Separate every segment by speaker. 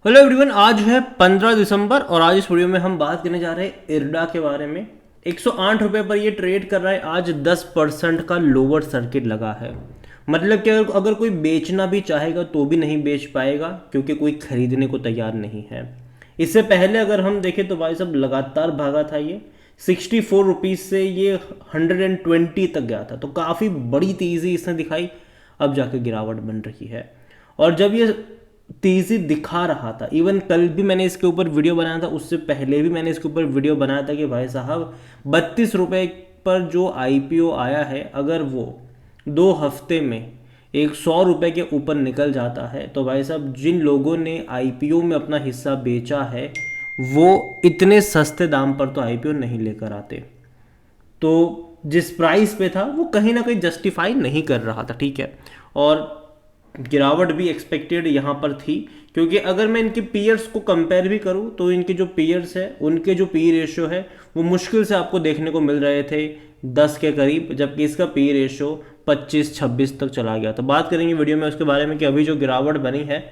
Speaker 1: Hello everyone, आज है 15 दिसंबर और आज इस वीडियो में हम बात करने जा रहे हैं इरडा के बारे में। 108 रुपये पर ये ट्रेड कर रहा है। आज 10% का लोअर सर्किट लगा है। मतलब कि अगर कोई बेचना भी चाहेगा तो भी नहीं बेच पाएगा क्योंकि कोई खरीदने को तैयार नहीं है। इससे पहले अगर हम देखें तो भाई साहब लगातार भागा था ये 64 रुपीज़ से ये 120 तक गया था, तो काफ़ी बड़ी तेज़ी इसने दिखाई। अब जाके गिरावट बन रही है और जब ये तेजी दिखा रहा था, इवन कल भी मैंने इसके ऊपर वीडियो बनाया था, उससे पहले भी मैंने इसके ऊपर वीडियो बनाया था कि भाई साहब 32 रुपये पर जो आईपीओ आया है, अगर वो 2 हफ्ते में 100 रुपये के ऊपर निकल जाता है तो भाई साहब जिन लोगों ने आईपीओ में अपना हिस्सा बेचा है वो इतने सस्ते दाम पर तो आईपीओ नहीं लेकर आते। तो जिस प्राइस पे था वो कहीं ना कहीं जस्टिफाई नहीं कर रहा था, ठीक है। और गिरावट भी एक्सपेक्टेड यहाँ पर थी क्योंकि अगर मैं इनके पीयर्स को कंपेयर भी करूँ तो इनके जो पीयर्स है उनके जो पी रेशियो है वो मुश्किल से आपको देखने को मिल रहे थे 10 के करीब, जबकि इसका पी रेशियो 25-26 तक चला गया। तो बात करेंगे वीडियो में उसके बारे में कि अभी जो गिरावट बनी है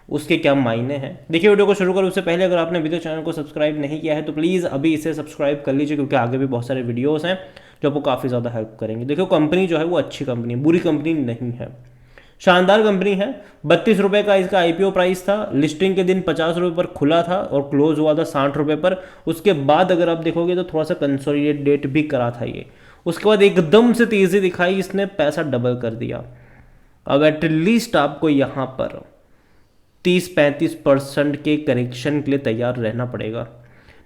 Speaker 1: उसके क्या मायने हैं। देखिए, वीडियो को शुरू करो उससे पहले अगर आपने अभी तक चैनल को सब्सक्राइब नहीं किया है तो प्लीज़ अभी इसे सब्सक्राइब कर लीजिए क्योंकि आगे भी बहुत सारे वीडियोस हैं जो आपको काफ़ी ज़्यादा हेल्प करेंगे। देखो, कंपनी जो है वो अच्छी कंपनी है, बुरी कंपनी नहीं है, शानदार कंपनी है। 32 रुपये का इसका आईपीओ प्राइस था। लिस्टिंग के दिन 50 रुपये पर खुला था और क्लोज हुआ था 60 रुपये पर। उसके बाद अगर आप देखोगे तो थोड़ा सा कंसोलिडेट भी करा था ये। उसके बाद एकदम से तेज़ी दिखाई, इसने पैसा डबल कर दिया। अब एटलीस्ट आपको यहाँ पर 30-35% के करेक्शन के लिए तैयार रहना पड़ेगा,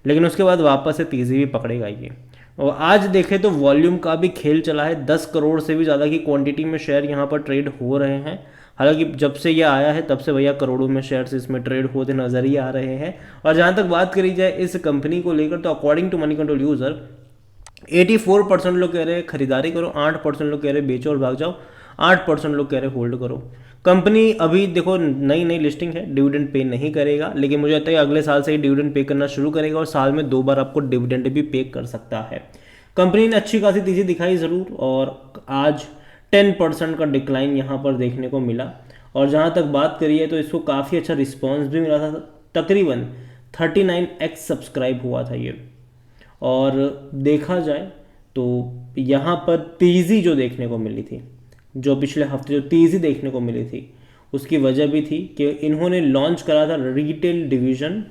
Speaker 1: लेकिन उसके बाद वापस से तेज़ी भी पकड़ेगा ये। और आज देखें तो वॉल्यूम का भी खेल चला है। 10 करोड़ से भी ज़्यादा की क्वांटिटी में शेयर यहाँ पर ट्रेड हो रहे हैं। हालांकि जब से ये आया है तब से भैया करोड़ों में शेयर्स इसमें ट्रेड होते नजर ही आ रहे हैं। और जहाँ तक बात करी जाए इस कंपनी को लेकर तो according to Moneycontrol user 84% लोग कह रहे हैं खरीदारी करो, 8% लोग कह रहे बेचो और भाग जाओ, 8% लोग कह रहे होल्ड करो। कंपनी अभी देखो नई नई लिस्टिंग है, डिविडेंड पे नहीं करेगा, लेकिन मुझे लगता है अगले साल से ही डिविडेंड पे करना शुरू करेगा और साल में 2 बार आपको डिविडेंड भी पे कर सकता है। कंपनी ने अच्छी खासी तेजी दिखाई ज़रूर और आज 10% का डिक्लाइन यहाँ पर देखने को मिला। और जहाँ तक बात करिए तो इसको काफ़ी अच्छा रिस्पॉन्स भी मिला था। तकरीबन 39x सब्सक्राइब हुआ था ये। और देखा जाए तो यहाँ पर तेज़ी जो देखने को मिली थी, जो पिछले हफ्ते जो तेज़ी देखने को मिली थी उसकी वजह भी थी कि इन्होंने लॉन्च करा था retail division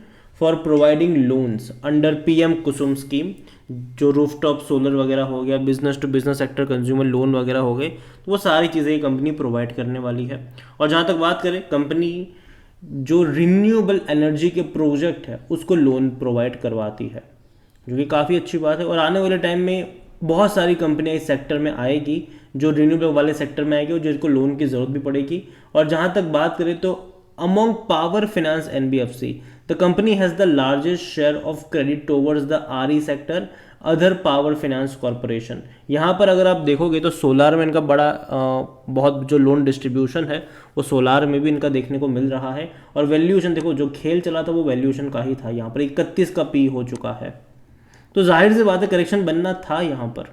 Speaker 1: for providing loans under PM Kusum scheme. जो रूफटॉप सोलर वगैरह हो गया, business to business sector consumer loan वगैरह हो गए, तो वो सारी चीज़ें ये कंपनी प्रोवाइड करने वाली है। और जहाँ तक बात करें, कंपनी जो रिन्यूएबल एनर्जी के प्रोजेक्ट है उसको लोन प्रोवाइड करवाती है, जो कि काफ़ी अच्छी बात है। और आने वाले टाइम में बहुत सारी कंपनियां इस सेक्टर में आएगी जो रिन्यूएबल वाले सेक्टर में आएगी और जिनको लोन की ज़रूरत भी पड़ेगी। और जहाँ तक बात करें तो among power finance NBFC the company has the largest share of credit towards the R E sector other power finance corporation. यहाँ पर अगर आप देखोगे तो सोलार में इनका बड़ा बहुत जो लोन डिस्ट्रीब्यूशन है वो सोलार में भी इनका देखने को मिल रहा है। और वैल्यूएशन देखो, जो खेल चला था वो वैल्यूएशन का ही था। यहाँ पर 31 का पी हो चुका है, तो जाहिर सी बात है करेक्शन बनना था यहाँ पर,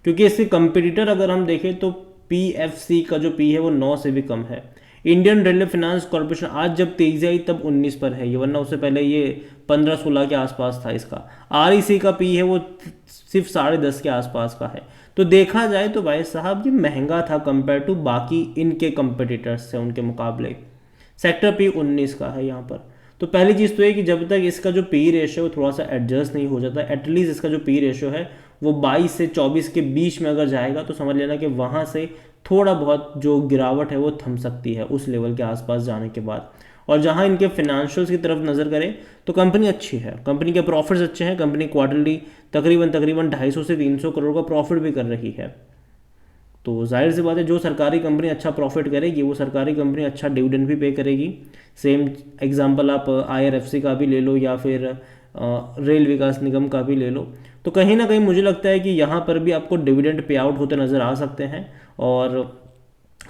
Speaker 1: क्योंकि इसके कंपटीटर अगर हम देखें तो पीएफसी का जो पी है वो 9 से भी कम है। इंडियन रेलवे फाइनेंस कॉर्पोरेशन आज जब तेजी आई तब 19 पर है ये, वरना उससे पहले ये 15-16 के आसपास था इसका। आरईसी का पी है वो सिर्फ 10.5 के आसपास का है। तो देखा जाए तो भाई साहब ये महंगा था कंपेयर टू बाकी इनके कंपटीटर्स से, उनके मुकाबले। सेक्टर पी 19 का है यहाँ पर। तो पहली चीज़ तो है कि जब तक इसका जो पी रेशियो है वो थोड़ा सा एडजस्ट नहीं हो जाता, एटलीस्ट इसका जो पी रेशियो है वो 22 से 24 के बीच में अगर जाएगा तो समझ लेना कि वहाँ से थोड़ा बहुत जो गिरावट है वो थम सकती है उस लेवल के आसपास जाने के बाद। और जहाँ इनके फिनेंशियल्स की तरफ नज़र करें तो कंपनी अच्छी है, कंपनी के प्रॉफिट्स अच्छे हैं। कंपनी क्वार्टरली तकरीबन 250 से 300 करोड़ का प्रॉफिट भी कर रही है। तो जाहिर सी बात है जो सरकारी कंपनी अच्छा प्रॉफिट करेगी वो सरकारी कंपनी अच्छा डिविडेंड भी पे करेगी। सेम एग्जांपल आप आईआरएफसी का भी ले लो या फिर रेल विकास निगम का भी ले लो। तो कहीं ना कहीं मुझे लगता है कि यहाँ पर भी आपको डिविडेंड पे आउट होते नज़र आ सकते हैं और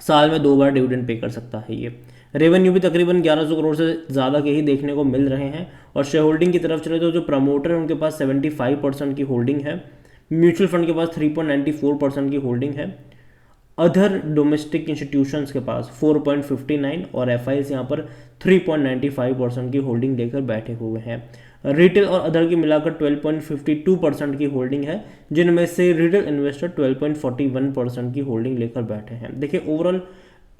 Speaker 1: साल में 2 बार डिविडेंड पे कर सकता है ये। रेवेन्यू भी तकरीबन 1100 करोड़ से ज़्यादा के ही देखने को मिल रहे हैं। और शेयर होल्डिंग की तरफ चले तो जो प्रमोटर है उनके पास 75% की होल्डिंग है। म्यूचुअल फंड के पास 3.94% की होल्डिंग है। अदर डोमेस्टिक इंस्टीट्यूशंस के पास 4.59 और एफआईज यहाँ पर 3.95% की होल्डिंग लेकर बैठे हुए हैं। रिटेल और अदर की मिलाकर 12.52% की होल्डिंग है, जिनमें से रिटेल इन्वेस्टर 12.41% की होल्डिंग लेकर बैठे हैं। देखिए ओवरऑल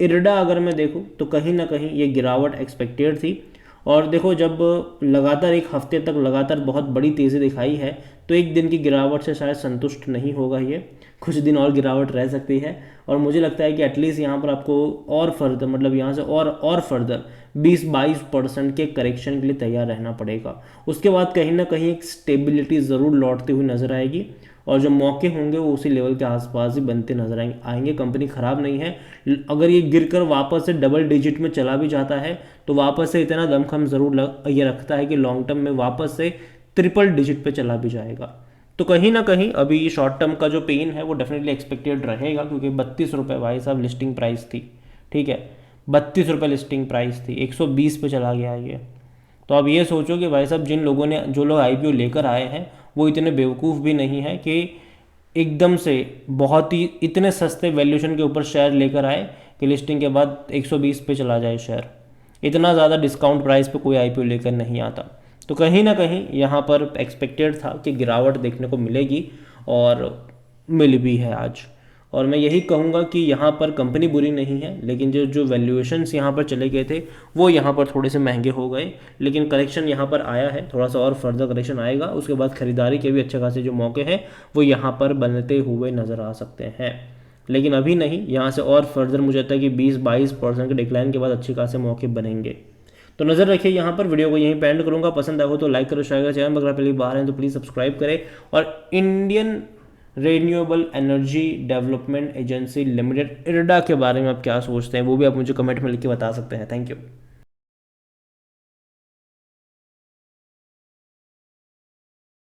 Speaker 1: इरडा अगर मैं देखूँ तो कहीं ना कहीं ये गिरावट एक्सपेक्टेड थी, और देखो जब लगातार एक हफ्ते तक लगातार बहुत बड़ी तेज़ी दिखाई है तो एक दिन की गिरावट से शायद संतुष्ट नहीं होगा, ये कुछ दिन और गिरावट रह सकती है। और मुझे लगता है कि एटलीस्ट यहाँ पर आपको और फर्दर मतलब यहाँ से और फर्दर 20-22% के करेक्शन के लिए तैयार रहना पड़ेगा। उसके बाद कहीं ना कहीं एक स्टेबिलिटी ज़रूर लौटती हुई नजर आएगी, और जो मौके होंगे वो उसी लेवल के आसपास ही बनते नजर आएंगे। कंपनी खराब नहीं है, अगर ये गिरकर वापस से डबल डिजिट में चला भी जाता है तो वापस से इतना दमखम ज़रूर ये रखता है कि लॉन्ग टर्म में वापस से ट्रिपल डिजिट पे चला भी जाएगा। तो कहीं ना कहीं अभी शॉर्ट टर्म का जो पेन है वो डेफिनेटली एक्सपेक्टेड रहेगा, क्योंकि 32 रुपये भाई साहब लिस्टिंग प्राइस थी, ठीक है 32 रुपये लिस्टिंग प्राइस थी, 120 पे चला गया ये। तो अब ये सोचो कि भाई साहब जो लोग आईपीओ लेकर आए हैं वो इतने बेवकूफ़ भी नहीं है कि एकदम से बहुत ही इतने सस्ते वैल्यूएशन के ऊपर शेयर लेकर आए कि लिस्टिंग के बाद 120 पे चला जाए शेयर। इतना ज़्यादा डिस्काउंट प्राइस पे कोई आईपीओ लेकर नहीं आता। तो कहीं ना कहीं यहाँ पर एक्सपेक्टेड था कि गिरावट देखने को मिलेगी, और मिल भी है आज। और मैं यही कहूँगा कि यहाँ पर कंपनी बुरी नहीं है, लेकिन जो जो वैल्यूएशंस यहाँ पर चले गए थे वो यहाँ पर थोड़े से महंगे हो गए। लेकिन करेक्शन यहाँ पर आया है, थोड़ा सा और फर्दर करेक्शन आएगा, उसके बाद खरीदारी के भी अच्छे खासे जो मौके हैं वो यहाँ पर बनते हुए नज़र आ सकते हैं। लेकिन अभी नहीं, यहाँ से और फर्दर मुझे लगता है कि 20-22% के डिक्लाइन के बाद अच्छे खासे मौके बनेंगे। तो नज़र रखिए यहाँ पर। वीडियो को यहीं पे एंड करूँगा। पसंद आया हो तो लाइक करो, शेयर करो, चैनल अगर पहली बार हैं तो प्लीज़ सब्सक्राइब करें। और Indian renewable energy development agency limited IRDA के बारे में आप क्या सोचते हैं वो भी आप मुझे कमेंट में लिख के बता सकते हैं। Thank you.